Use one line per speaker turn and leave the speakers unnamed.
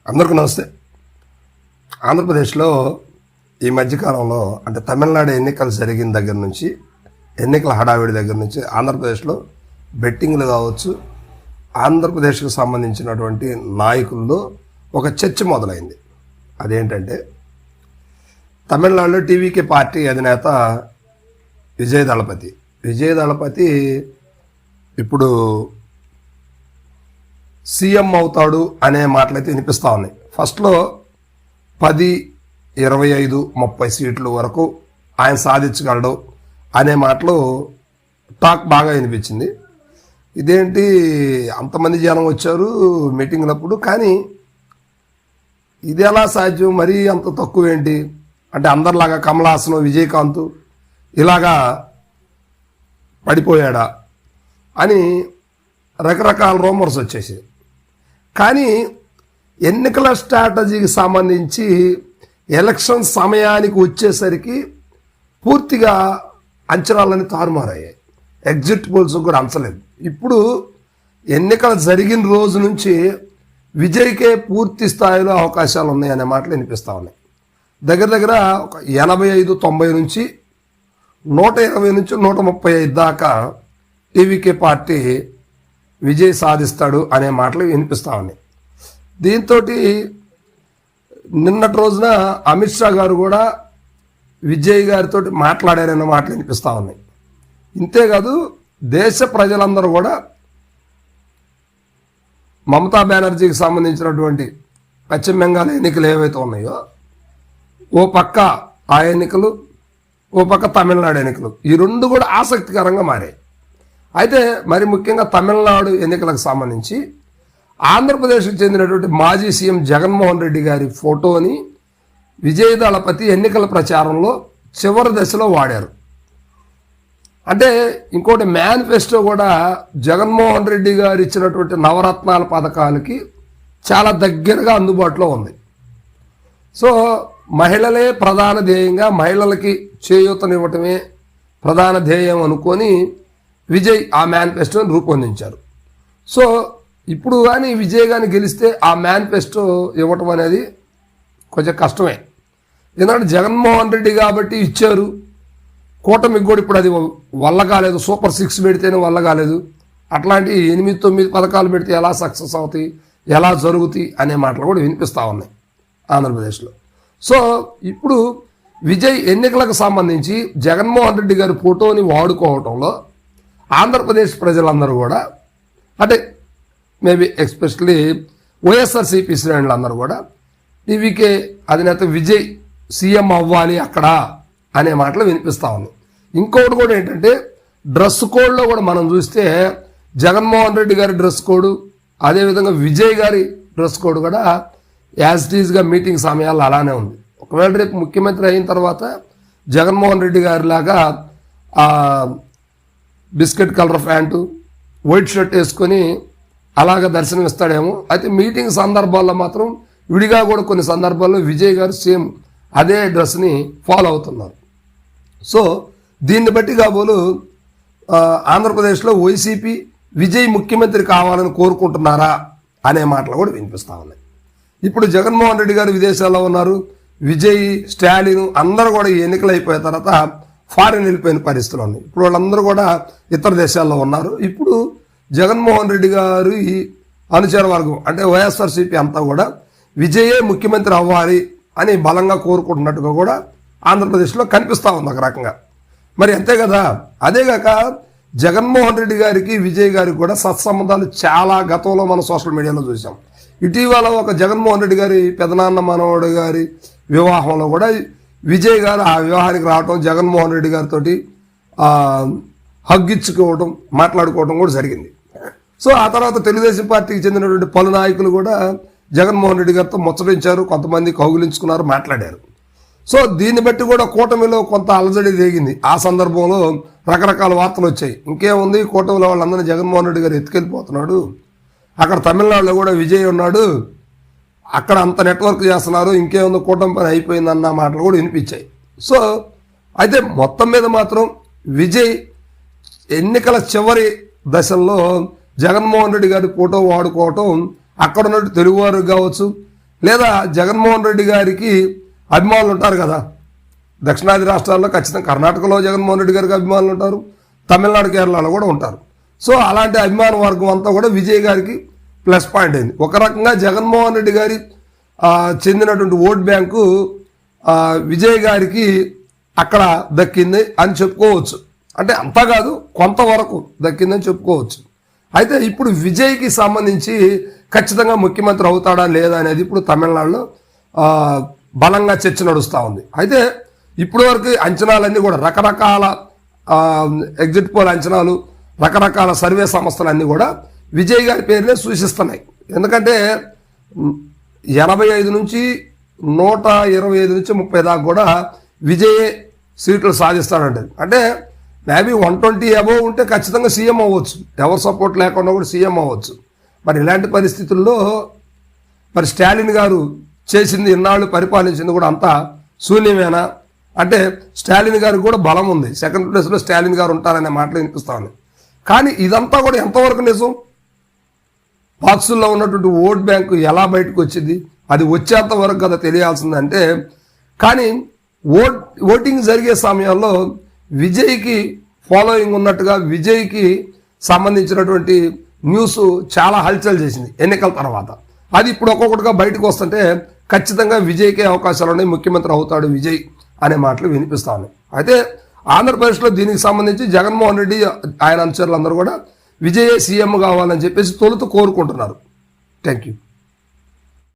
అందరికీ నమస్తే. ఆంధ్రప్రదేశ్లో ఈ మధ్యకాలంలో అంటే తమిళనాడు ఎన్నికలు జరిగిన దగ్గర నుంచి, ఎన్నికల హడావిడి దగ్గర నుంచి ఆంధ్రప్రదేశ్లో బెట్టింగ్లు కావచ్చు, ఆంధ్రప్రదేశ్కు సంబంధించినటువంటి నాయకుల్లో ఒక చర్చ మొదలైంది. అదేంటంటే తమిళనాడులో టీవీకే పార్టీ అధినేత విజయ్ దళపతి ఇప్పుడు సీఎం అవుతాడు అనే మాటలైతే వినిపిస్తూ ఉన్నాయి. ఫస్ట్లో 10, 25, 30 సీట్ల వరకు ఆయన సాధించగలడు అనే మాటలు టాక్ బాగా వినిపించింది. ఇదేంటి అంతమంది జనం వచ్చారు మీటింగ్లప్పుడు, కానీ ఇది ఎలా సాధ్యం, మరీ అంత తక్కువ ఏంటి అంటే అందరిలాగా కమల్ హాసన్, విజయకాంత్ ఇలాగా పడిపోయాడా అని రకరకాల రూమర్స్ వచ్చేసాయి. కానీ ఎన్నికల స్ట్రాటజీకి సంబంధించి ఎలక్షన్ సమయానికి వచ్చేసరికి పూర్తిగా అంచనాలని తారుమారయ్యాయి. ఎగ్జిట్ పోల్స్ కూడా అంచలేదు. ఇప్పుడు ఎన్నికలు జరిగిన రోజు నుంచి విజయ్కే పూర్తి స్థాయిలో అవకాశాలు ఉన్నాయనే మాటలు వినిపిస్తూ ఉన్నాయి. దగ్గర ఒక 85-90 నుంచి 120 నుంచి 135 దాకా టీవీకే పార్టీ విజయ్ సాధిస్తాడు అనే మాటలు వినిపిస్తూ ఉన్నాయి. దీంతో నిన్నటి రోజున అమిత్ షా గారు కూడా విజయ్ గారితో మాట్లాడారనే మాటలు వినిపిస్తూ ఉన్నాయి. ఇంతేకాదు దేశ ప్రజలందరూ కూడా మమతా బెనర్జీకి సంబంధించినటువంటి పశ్చిమ బెంగాల్ ఎన్నికలు ఏవైతే ఉన్నాయో, ఓ పక్క ఆ ఎన్నికలు, ఓ పక్క తమిళనాడు ఎన్నికలు, ఈ రెండు కూడా ఆసక్తికరంగా మారాయి. అయితే మరి ముఖ్యంగా తమిళనాడు ఎన్నికలకు సంబంధించి ఆంధ్రప్రదేశ్కు చెందినటువంటి మాజీ సీఎం జగన్మోహన్ రెడ్డి గారి ఫోటోని విజయ్ దళపతి ఎన్నికల ప్రచారంలో చివరి దశలో వాడారు. అంటే ఇంకోటి మేనిఫెస్టో కూడా జగన్మోహన్ రెడ్డి గారు ఇచ్చినటువంటి నవరత్నాల పథకాలకి చాలా దగ్గరగా అందుబాటులో ఉంది. సో మహిళలే ప్రధాన ధ్యేయంగా, మహిళలకి చేయూతనివ్వటమే ప్రధాన ధ్యేయం అనుకొని విజయ్ ఆ మేనిఫెస్టోని రూపొందించారు. సో ఇప్పుడు కానీ విజయ్ కానీ గెలిస్తే ఆ మేనిఫెస్టో ఇవ్వటం అనేది కొంచెం కష్టమే. ఎందుకంటే జగన్మోహన్ రెడ్డి కాబట్టి ఇచ్చారు, కూటమికి కూడా ఇప్పుడు అది వల్ల కాలేదు. సూపర్ 6 పెడితేనే వల్ల కాలేదు. అట్లాంటి 8-9 పథకాలు పెడితే ఎలా సక్సెస్ అవుతాయి, ఎలా జరుగుతాయి అనే మాటలు కూడా వినిపిస్తూ ఉన్నాయి ఆంధ్రప్రదేశ్లో. సో ఇప్పుడు విజయ్ ఎన్నికలకు సంబంధించి జగన్మోహన్ రెడ్డి గారి ఫోటోని వాడుకోవటంలో ఆంధ్రప్రదేశ్ ప్రజలందరూ కూడా, అంటే మేబీ ఎస్పెషల్లీ వైఎస్ఆర్సీపీ శ్రేణులు అందరూ కూడా టీవీకే అధినేత విజయ్ సీఎం అవ్వాలి అక్కడ అనే మాటలు వినిపిస్తూ ఉంది. ఇంకొకటి కూడా ఏంటంటే డ్రెస్ కోడ్లో కూడా మనం చూస్తే జగన్మోహన్ రెడ్డి గారి డ్రెస్ కోడ్, అదేవిధంగా విజయ్ గారి డ్రెస్ కోడ్ కూడా యాజ్ ఇట్ ఈజ్గా మీటింగ్ సమయాల్లో అలానే ఉంది. ఒకవేళ రేపు ముఖ్యమంత్రి అయిన తర్వాత జగన్మోహన్ రెడ్డి గారి లాగా biscuit colour pant, white shirt వేసుకొని అలాగ దర్శనం ఇస్తాడేమో. అయితే మీటింగ్ సందర్భాల్లో మాత్రం విడిగా కూడా కొన్ని సందర్భాల్లో విజయ్ గారు సేమ్ అదే డ్రెస్ని ఫాలో అవుతున్నారు. సో దీన్ని బట్టి కాబోలు ఆంధ్రప్రదేశ్లో వైసీపీ విజయ్ ముఖ్యమంత్రి కావాలని కోరుకుంటున్నారా అనే మాటలు కూడా వినిపిస్తూ ఉన్నాయి. ఇప్పుడు జగన్మోహన్ రెడ్డి గారు విదేశాల్లో ఉన్నారు, విజయ్, స్టాలిన్ అందరూ కూడా ఈ ఎన్నికలు అయిపోయిన తర్వాత ఫారిన్ వెళ్ళిపోయిన పరిస్థితులు ఉన్నాయి. ఇప్పుడు వాళ్ళందరూ కూడా ఇతర దేశాల్లో ఉన్నారు. ఇప్పుడు జగన్మోహన్ రెడ్డి గారు ఈ అనుచర వర్గం అంటే వైఎస్ఆర్సీపీ అంతా కూడా విజయే ముఖ్యమంత్రి అవ్వాలి అని బలంగా కోరుకుంటున్నట్టుగా కూడా ఆంధ్రప్రదేశ్లో కనిపిస్తూ ఉంది ఒక రకంగా. మరి అంతే కదా, అదేగాక జగన్మోహన్ రెడ్డి గారికి విజయ్ గారికి కూడా సత్సంబంధాలు చాలా గతంలో మనం సోషల్ మీడియాలో చూసాం. ఇటీవల ఒక జగన్మోహన్ రెడ్డి గారి పెదనాన్న మనవడు గారి వివాహంలో కూడా విజయ్ గారు ఆ వివాహానికి రావటం, జగన్మోహన్ రెడ్డి గారితో హగ్గిచ్చుకోవడం, మాట్లాడుకోవడం కూడా జరిగింది. సో ఆ తర్వాత తెలుగుదేశం పార్టీకి చెందినటువంటి పలు నాయకులు కూడా జగన్మోహన్ రెడ్డి గారితో ముచ్చటించారు, కొంతమంది కౌగిలించుకున్నారు, మాట్లాడారు. సో దీన్ని బట్టి కూడా కూటమిలో కొంత అలజడి దిగింది. ఆ సందర్భంలో రకరకాల వార్తలు వచ్చాయి. ఇంకేముంది, కూటమిలో వాళ్ళందరినీ జగన్మోహన్ రెడ్డి గారు ఎత్తుకెళ్ళిపోతున్నాడు, అక్కడ తమిళనాడులో కూడా విజయ్ ఉన్నాడు, అక్కడ అంత నెట్వర్క్ చేస్తున్నారు, ఇంకేముంది కూటమి పని అయిపోయిందన్న మాటలు కూడా వినిపించాయి. సో అయితే మొత్తం మీద మాత్రం విజయ్ ఎన్నికల చివరి దశల్లో జగన్మోహన్ రెడ్డి గారి ఫోటో వాడుకోవటం, అక్కడ ఉన్నట్టు తెలుగువారు కావచ్చు, లేదా జగన్మోహన్ రెడ్డి గారికి అభిమానులు ఉంటారు కదా. దక్షిణాది రాష్ట్రాల్లో ఖచ్చితంగా కర్ణాటకలో జగన్మోహన్ రెడ్డి గారికి అభిమానులు ఉంటారు, తమిళనాడు కేరళలో కూడా ఉంటారు. సో అలాంటి అభిమాన వర్గం అంతా కూడా విజయ్ గారికి ప్లస్ పాయింట్ అయింది. ఒక రకంగా జగన్మోహన్ రెడ్డి గారి చెందినటువంటి ఓట్ బ్యాంకు విజయ్ గారికి అక్కడ దక్కింది అని చెప్పుకోవచ్చు. అంటే అంతా కాదు, కొంతవరకు దక్కిందని చెప్పుకోవచ్చు. అయితే ఇప్పుడు విజయ్కి సంబంధించి ఖచ్చితంగా ముఖ్యమంత్రి అవుతాడా లేదా అనేది ఇప్పుడు తమిళనాడులో బలంగా చర్చ నడుస్తూ ఉంది. అయితే ఇప్పటి వరకు అంచనాలన్నీ కూడా రకరకాల ఎగ్జిట్ పోల్ అంచనాలు, రకరకాల సర్వే సంస్థలన్నీ కూడా విజయ్ గారి పేరునే సూచిస్తున్నాయి. ఎందుకంటే 85 నుంచి 125 నుంచి 30 దాకా కూడా విజయ్ సీట్లు సాధిస్తాడంటే, అంటే మేబీ 120 అబోవ్ ఉంటే ఖచ్చితంగా సీఎం అవ్వచ్చు, ఎవరు సపోర్ట్ లేకుండా కూడా సీఎం అవ్వచ్చు. మరి ఇలాంటి పరిస్థితుల్లో మరి స్టాలిన్ గారు చేసింది, ఇన్నాళ్ళు పరిపాలించింది కూడా అంతా శూన్యమేనా అంటే స్టాలిన్ గారికి కూడా బలం ఉంది, సెకండ్ ప్లేస్లో స్టాలిన్ గారు ఉంటారనే మాటలు వినిపిస్తాను. కానీ ఇదంతా కూడా ఎంతవరకు నిజం? బాక్సుల్లో ఉన్నటువంటి ఓట్ బ్యాంకు ఎలా బయటకు వచ్చింది, అది వచ్చేంత వరకు కదా తెలియాల్సిందంటే. కానీ ఓటింగ్ జరిగే సమయంలో విజయ్కి ఫాలోయింగ్ ఉన్నట్టుగా విజయ్కి సంబంధించినటువంటి న్యూస్ చాలా హల్చల్ చేసింది ఎన్నికల తర్వాత. అది ఇప్పుడు ఒక్కొక్కటిగా బయటకు వస్తుంటే ఖచ్చితంగా విజయ్కే అవకాశాలు ఉన్నాయి, ముఖ్యమంత్రి అవుతాడు విజయ్ అనే మాటలు వినిపిస్తాను. అయితే ఆంధ్రప్రదేశ్లో దీనికి సంబంధించి జగన్మోహన్ రెడ్డి ఆయన అనుచరులందరూ కూడా విజయ్ సీఎం కావాలని చెప్పేసి తొలుత కోరుకుంటున్నారు. Thank you.